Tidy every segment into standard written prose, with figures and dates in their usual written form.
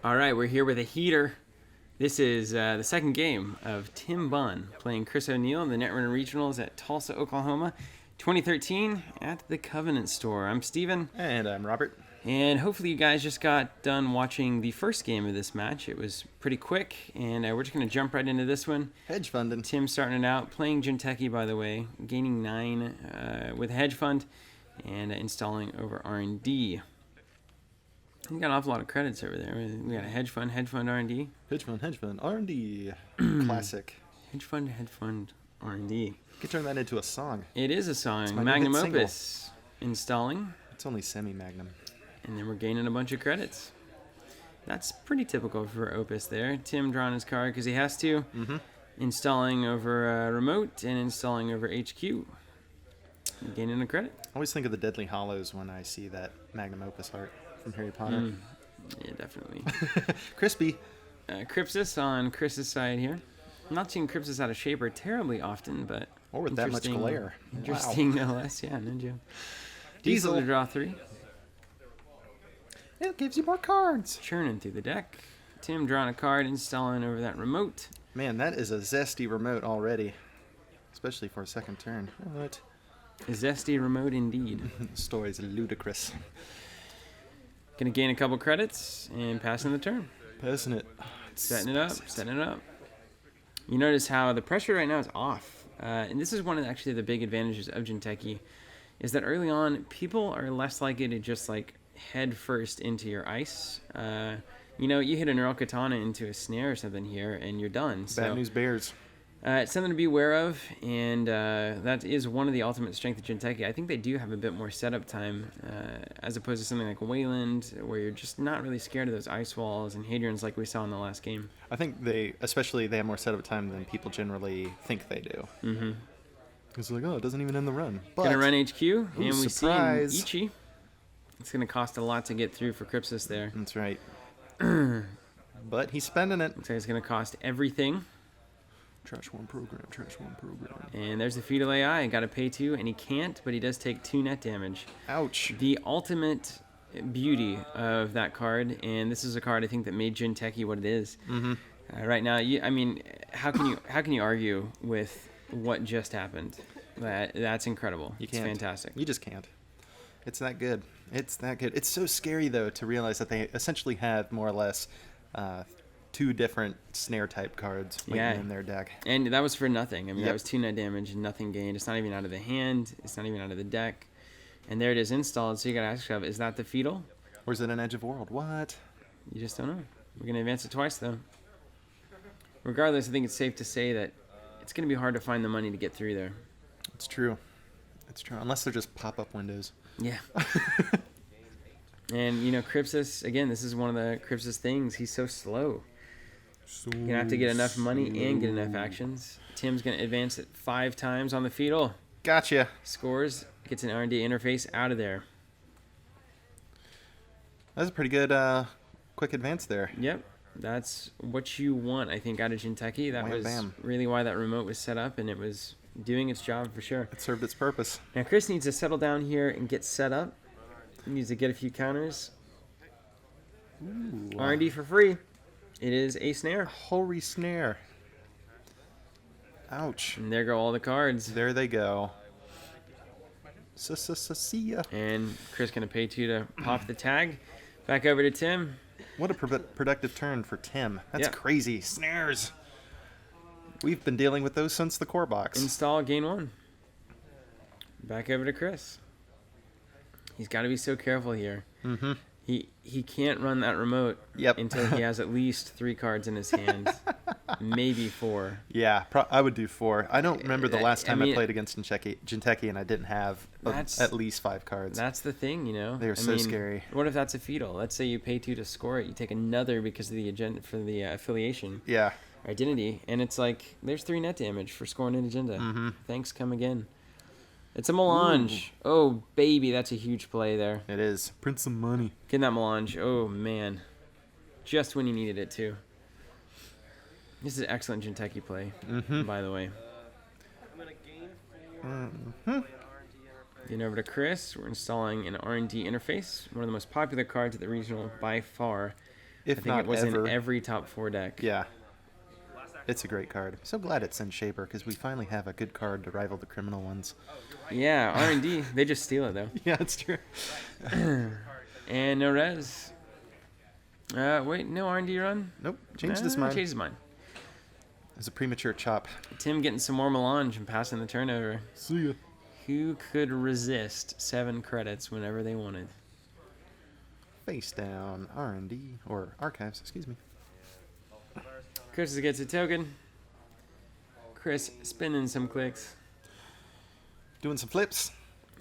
All right, we're here with a heater. This is the second game of Tim Bunn playing Chris O'Neill in the Netrunner Regionals at Tulsa, Oklahoma, 2013 at the Covenant Store. I'm Steven. And I'm Robert. And hopefully you guys just got done watching the first game of this match. It was pretty quick, and we're just going to jump right into this one. Hedge funding. Tim starting it out, playing Jinteki, by the way, gaining 9 with hedge fund and installing over R&D. You got an awful lot of credits over there. We got a hedge fund, R&D. Hedge fund, R&D. Classic. Hedge fund, R&D. You could turn that into a song. It is a It's song. my Magnum new hit single. Opus installing. It's only semi-magnum. And then we're gaining a bunch of credits. That's pretty typical for Opus there. Tim drawing his card because he has to. Mm-hmm. Installing over remote and installing over HQ. Gaining a credit. I always think of the Deadly Hollows when I see that Magnum Opus art from Harry Potter. Yeah, definitely. Crispy. Crypsis on Chris's side here. I'm not seeing Crypsis out of shape or terribly often, but Or with that much interesting- glare. Interesting, Wow. no less. Yeah, Ninja. Diesel. Diesel to draw 3. It gives you more cards. Churning through the deck. Tim drawing a card, installing over that remote. Man, that is a zesty remote already. Especially for a second turn. What? A zesty remote indeed. The story's ludicrous. Gonna gain a couple credits and passing the turn. Passing it. Setting it up. You notice how the pressure right now is off. And this is one of actually the big advantages of Jinteki, is that early on, people are less likely to just like head first into your ice. You know, you hit a neural katana into a snare or something here, and you're done. Bad news bears. It's something to be aware of, and that is one of the ultimate strength of Jinteki. I think they do have a bit more setup time, as opposed to something like Wayland, where you're just not really scared of those ice walls and Hadrians like we saw in the last game. I think they have more setup time than people generally think they do. Mm-hmm. It's like, oh, it doesn't even end the run. But Gonna run HQ, and we surprise. see Ichi. It's gonna cost a lot to get through for Crypsis there. That's right. But he's spending it. Looks like it's gonna cost everything. Trash one program. And there's the fetal AI. Got to pay 2, and he can't, but he does take 2 net damage. Ouch. The ultimate beauty of that card, and this is a card I think that made Jinteki what it is. Mm-hmm. Right now, how can you argue with what just happened? That's incredible. You It's can't. fantastic. You just can't. It's that good. It's so scary, though, to realize that they essentially have more or less 2 different snare type cards waiting in their deck. And that was for nothing. I mean, Yep. that was 2 net damage and nothing gained. It's not even out of the hand. It's not even out of the deck. And there it is installed. So you got to ask yourself, is that the fetal? Or is it an Edge of World? What? You just don't know. We're going to advance it twice, though. Regardless, I think it's safe to say that it's going to be hard to find the money to get through there. It's true. It's true. Unless they're just pop-up windows. Yeah. And, you know, Crypsis, again, this is one of the Crypsis things. He's so slow. You're going to have to get enough money and get enough actions. Tim's going to advance it 5 times on the fetal. Gotcha. Scores, gets an R&D interface out of there. That's a pretty good quick advance there. Yep. That's what you want, I think, out of Jinteki. That Wham, was bam. really why that remote was set up, and it was doing its job for sure. It served its purpose. Now, Chris needs to settle down here and get set up. He needs to get a few counters. Ooh. R&D for free. It is a snare. Holy snare. Ouch. And there go all the cards. There they go. See ya. And Chris going to pay 2 to pop the tag. Back over to Tim. What a productive turn for Tim. That's Yeah. crazy. Snares. We've been dealing with those since the core box. Install, gain 1. Back over to Chris. He's got to be so careful here. Mm-hmm. He can't run that remote Yep. until he has at least 3 cards in his hand. Maybe 4. Yeah, I would do 4. I don't remember the last time I mean, played against Jinteki and I didn't have at least 5 cards. That's the thing, you know. They were so scary. What if that's a fetal? Let's say you pay 2 to score it. You take another because of the agenda for the affiliation. Yeah. Identity, and it's like there's 3 net damage for scoring an agenda. Mm-hmm. Thanks, come again. It's a melange. Ooh. Oh baby, that's a huge play there. It is. Print some money. Getting that melange. Oh man, just when you needed it too. This is excellent Jinteki play, by the way. Getting over to Chris, we're installing an R&D interface, one of the most popular cards at the regional by far. if I think not it was ever. in every top 4 deck. Yeah. It's a great card. So glad it's in Shaper because we finally have a good card to rival the criminal ones. Yeah, R&D. They just steal it, though. Yeah, it's true. And no res. Wait, no R&D run? Nope. Changed his mind. Changed his mind. It was a premature chop. Tim getting some more melange and passing the turnover. See ya. Who could resist 7 credits whenever they wanted? Face down. R&D. Or archives, excuse me. Chris gets a token. Chris spinning some clicks. Doing some flips.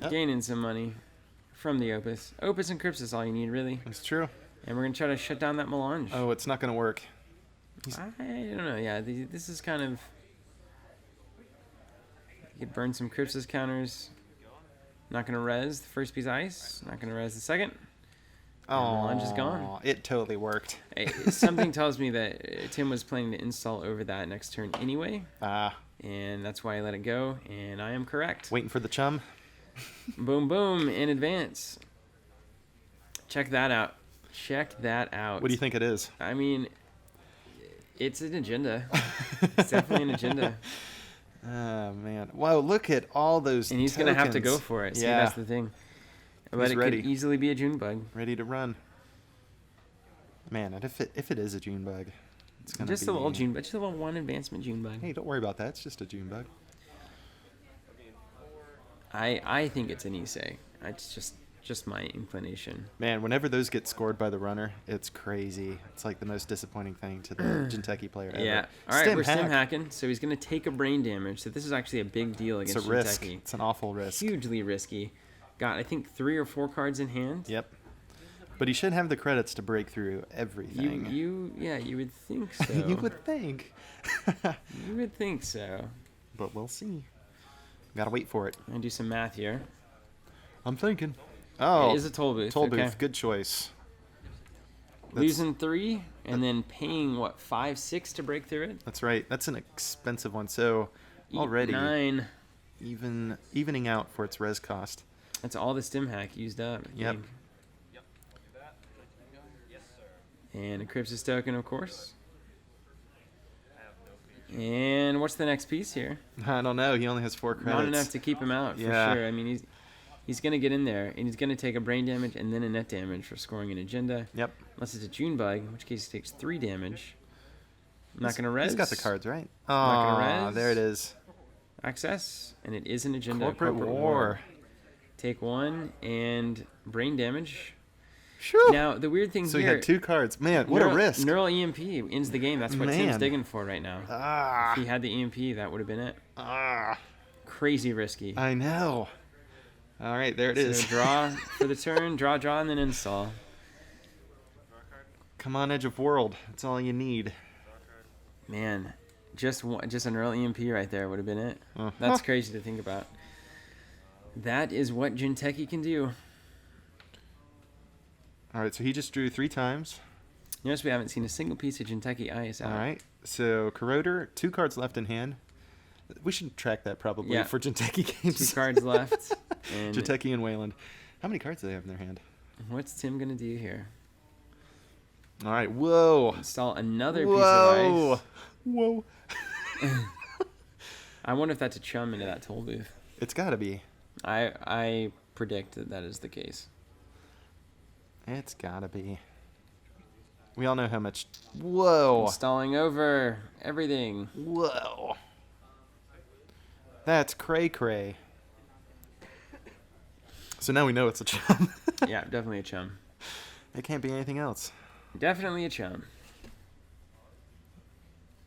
Yep. Gaining some money from the Opus. Opus and Crypts is all you need, really. It's true. And we're going to try to shut down that melange. Oh, it's not going to work. I don't know. Yeah, this is kind of... You could burn some Crypts' counters. Not going to res the first piece of ice. Not going to res the second. Oh, melange is gone. It totally worked. Something tells me that Tim was planning to install over that next turn anyway. And that's why I let it go. And I am correct. Waiting for the chum. Boom, boom, in advance. Check that out. Check that out. What do you think it is? I mean, it's an agenda. It's definitely an agenda. Oh, man. Wow, look at all those And he's going to have to go for it. See, yeah. that's the thing. But it ready. could easily be a June bug. Ready to run. Man, and if it is a June bug, it's going to be... Just a little June bug. Just a little 1 advancement June bug. Hey, don't worry about that. It's just a June bug. I think it's an Issei. It's just my inclination. Man, whenever those get scored by the runner, it's crazy. It's like the most disappointing thing to the Jinteki player ever. Yeah. All right, we're stim hacking, so he's going to take a brain damage. So this is actually a big deal against It's a risk. Jinteki. It's an awful risk. Hugely risky. Got, I think, 3 or 4 cards in hand. Yep. But he should have the credits to break through everything. Yeah, you would think so. You would think. You would think so. But we'll see. Gotta wait for it. I'm going to do some math here. I'm thinking. Oh. It is a toll booth. Toll okay. booth. Good choice. Losing 3 and then paying, what, 5, 6 to break through it? That's right. That's an expensive one. So already 9. Evening out for its res cost. That's all the stim hack used up. I Yep. think. And a Crypsis token, of course. And what's the next piece here? I don't know. He only has 4 credits. Not enough to keep him out, for Yeah. sure. I mean, he's going to get in there, and he's going to take a brain damage and then a net damage for scoring an agenda. Yep. Unless it's a June bug, in which case he takes 3 damage. Not going to res. He's got the cards, right? Not Oh, gonna res. there it is. Access, and it is an agenda. Corporate War. Take 1 and brain damage. Shoo. Now, the weird thing So here... he had 2 cards. Man, what a risk. Neural EMP ends the game. That's what Tim's Man. digging for right now. If he had the EMP, that would have been it. Crazy risky. I know. All right, there it is. So draw for the turn, draw, and then install. Come on, Edge of World. That's all you need. Man, just a neural EMP right there would have been it. Uh-huh. That's crazy to think about. That is what Jinteki can do. All right, so he just drew 3 times. Notice we haven't seen a single piece of Jinteki Ice out. All right, so Corroder, 2 cards left in hand. We should track that probably Yeah. for Jinteki games. 2 cards left. And Jinteki and Wayland. How many cards do they have in their hand? what's Tim going to do here? All right, whoa. Install another piece of ice. Whoa. I wonder if that's a chum into that toll booth. It's got to be. I predict that is the case. It's got to be. We all know how much... Whoa. Installing over everything. Whoa. That's cray-cray. So now we know it's a chum. Yeah, definitely a chum. It can't be anything else. Definitely a chum.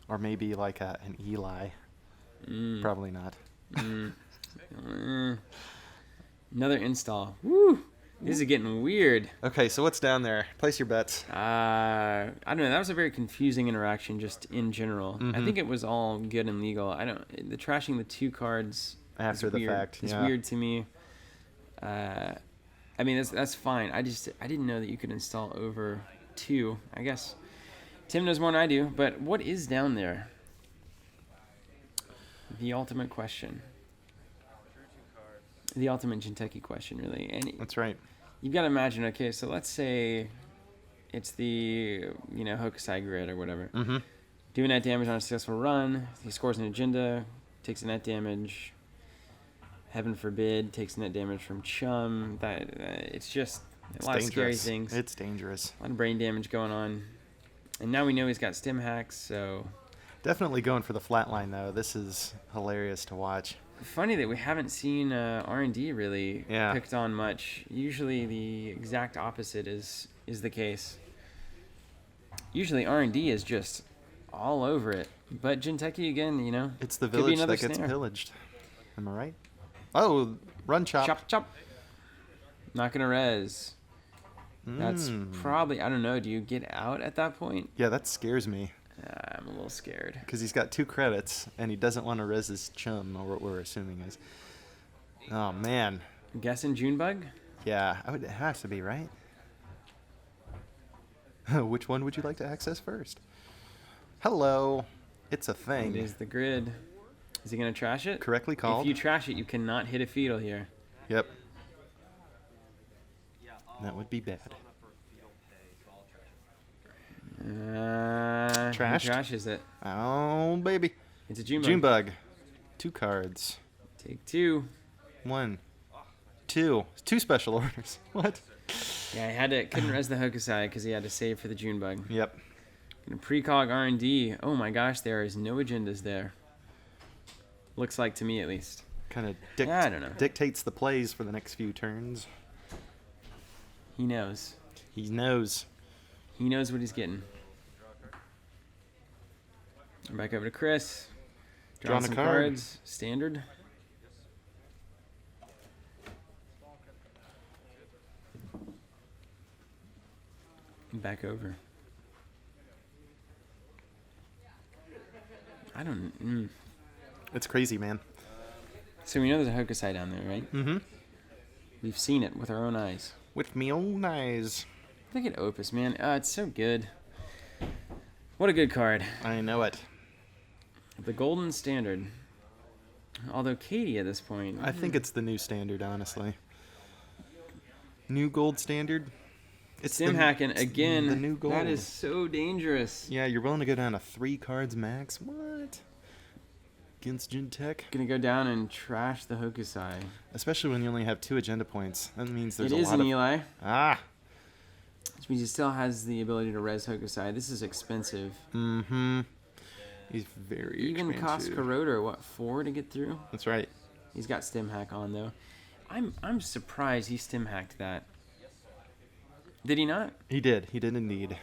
Or maybe like an Eli. Probably not. Another install. Woo! This is getting weird. Okay, so what's down there? Place your bets. I don't know. That was a very confusing interaction, just in general. I think it was all good and legal. The trashing the 2 cards After is the weird. fact, It's yeah. weird to me. I mean, that's fine. I didn't know that you could install over 2. I guess Tim knows more than I do. But what is down there? The ultimate question. The ultimate Jinteki question, really. And That's right. you've got to imagine, okay, so let's say It's the, Hokusai grid or whatever. Mm-hmm. Doing net damage on a successful run. He scores an agenda, takes a net damage. Heaven forbid, takes net damage from Chum. It's just a lot of scary things. It's dangerous. A lot of brain damage going on. And now we know he's got stim hacks, so... Definitely going for the flatline, though. This is hilarious to watch. Funny that we haven't seen R&D really picked on much. Usually the exact opposite is the case. Usually R&D is just all over it. But Jinteki, again, It's the village that gets pillaged. Am I right? Oh, run chop. Chop, chop. Not going to res. That's probably, I don't know, do you get out at that point? Yeah, that scares me. I'm a little scared. Because he's got 2 credits, and he doesn't want to res his Chum, or what we're assuming is. Oh, man. I'm guessing Junebug? Yeah, it has to be, right? Which one would you like to access first? Hello. It's a thing. It is the grid. Is he going to trash it? Correctly called. If you trash it, you cannot hit a fetal here. Yep. That would be bad. Trashed? He trashes it. Oh, baby. It's a Junebug. Junebug. 2 cards. Take 2. 1. 2. 2 special orders. What? Yeah, couldn't res the Hokusai because he had to save for the Junebug. Yep. Gonna precog R&D. Oh my gosh, there is no agendas there. Looks like to me at least. Kind of I don't know. Dictates the plays for the next few turns. He knows. He knows. He knows what he's getting. Back over to Chris. Drawing some cards. Standard. Back over. I don't... It's crazy, man. So we know there's a Hokusai down there, right? Mm-hmm. We've seen it with our own eyes. With me own eyes. Look at Opus, man. It's so good. What a good card. I know it. The Golden Standard. Although Katie at this point... I think it's the new standard, honestly. New gold standard. It's Sim hacking again. The new gold. That is so dangerous. Yeah, you're willing to go down to 3 cards max? What? Against Jinteki? Gonna go down and trash the Hokusai. Especially when you only have 2 agenda points. That means there's a lot of... It is an Eli. Ah! Which means he still has the ability to res Hokusai. This is expensive. Mm-hmm. He's very Even expensive. cost Corroder, what, 4 to get through? That's right. He's got stim hack on, though. I'm surprised he stim hacked that. Did he not? He did. He did indeed.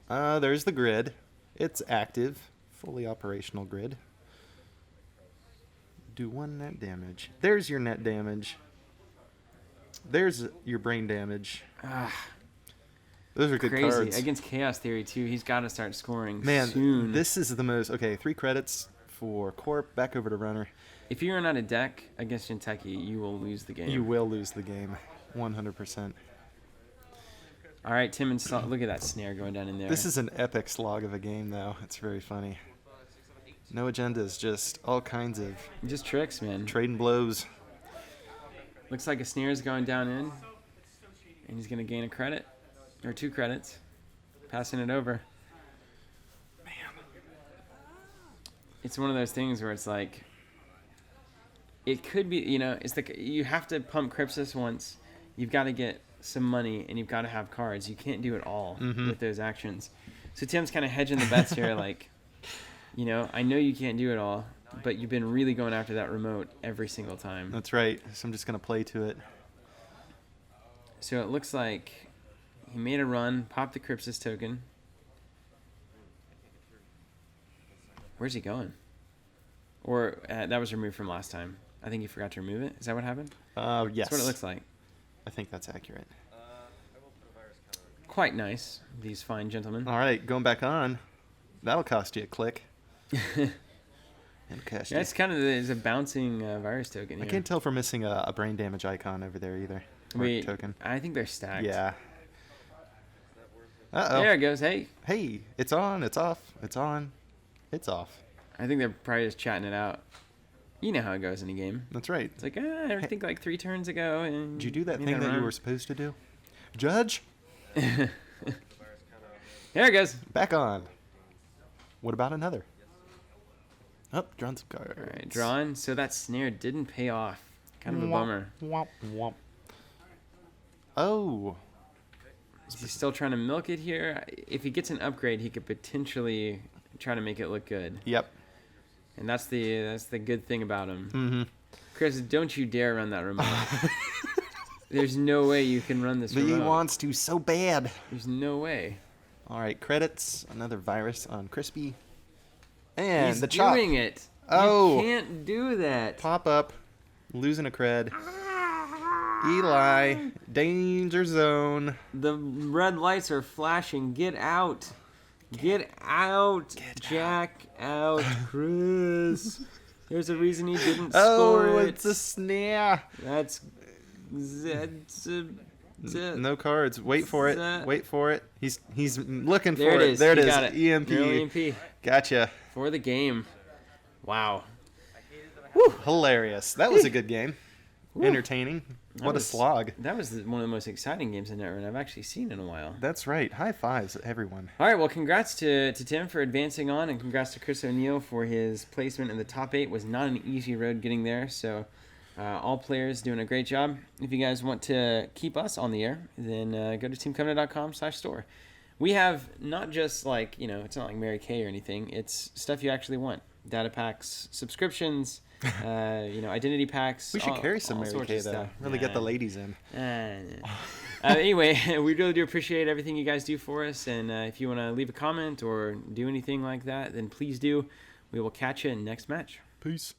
There's the grid. It's active. Fully operational grid. Do 1 net damage. There's your net damage. There's your brain damage. Those are good crazy. cards. Against Chaos Theory, too. He's got to start scoring Man, soon. this is the most... Okay, 3 credits for Corp. Back over to Runner. If you run out of deck against Jinteki, you will lose the game. You will lose the game. 100%. All right, Tim and Slog, look at that snare going down in there. This is an epic slog of a game, though. It's very funny. No agendas, just all kinds of... Just tricks, man. Trading blows. Looks like a snare is going down in. And he's going to gain a credit. Or 2 credits. Passing it over. Man. It's one of those things where it's like... It could be, it's like you have to pump Crypsis once. You've got to get some money, and you've got to have cards. You can't do it all with those actions. So Tim's kind of hedging the bets here, like, I know you can't do it all, but you've been really going after that remote every single time. That's right. So I'm just going to play to it. So it looks like he made a run, popped the Crypsis token. Where's he going? Or that was removed from last time. I think he forgot to remove it. Is that what happened? Yes. That's what it looks like. I think that's accurate. Quite nice, these fine gentlemen. All right, going back on. That'll cost you a click. Yeah, it's kind of there's a bouncing virus token here. I can't tell if we're missing a brain damage icon over there either. Wait, token. I think they're stacked. Yeah. Uh-oh. There it goes. Hey. Hey, it's on. It's off. It's on. It's off. I think they're probably just chatting it out. You know how it goes in a game. That's right. It's like, I think like 3 turns ago. And did you do that thing that you were supposed to do? Judge? There it goes. Back on. What about another? Oh, drawn some cards. All right, drawn. So that snare didn't pay off. Kind of a bummer. Womp, womp. Oh. Is he still trying to milk it here? If he gets an upgrade, he could potentially try to make it look good. Yep. And that's the good thing about him. Mm-hmm. Chris, don't you dare run that remote. There's no way you can run this But remote. he wants to so bad. There's no way. All right, credits. Another virus on Crispy. And He's the chop. doing it. Oh. You can't do that. Pop up. Losing a cred. Eli. Danger zone. The red lights are flashing. Get out. Get out. Jack out. Chris. There's a reason he didn't score Oh, it. it's a snare. That's No cards. Wait for it. Wait for it. He's looking there for it it. is. There it You is. got it. EMP. Nearly EMP. Gotcha. For the game. Wow. Woo. Hilarious. That was a good game. Entertaining. What a slog. That was one of the most exciting games in Netrunner I've actually seen in a while. That's right. High fives, everyone. All right, well, congrats to Tim for advancing on, and congrats to Chris O'Neill for his placement in the top 8. Was not an easy road getting there, so all players doing a great job. If you guys want to keep us on the air, then go to teamcovenant.com/store. We have not just like, it's not like Mary Kay or anything. It's stuff you actually want. Data packs, subscriptions, identity packs. We should carry some all Mary sorts Kay, of though. stuff. Really get the ladies in. Anyway, we really do appreciate everything you guys do for us. And if you want to leave a comment or do anything like that, then please do. We will catch you in next match. Peace.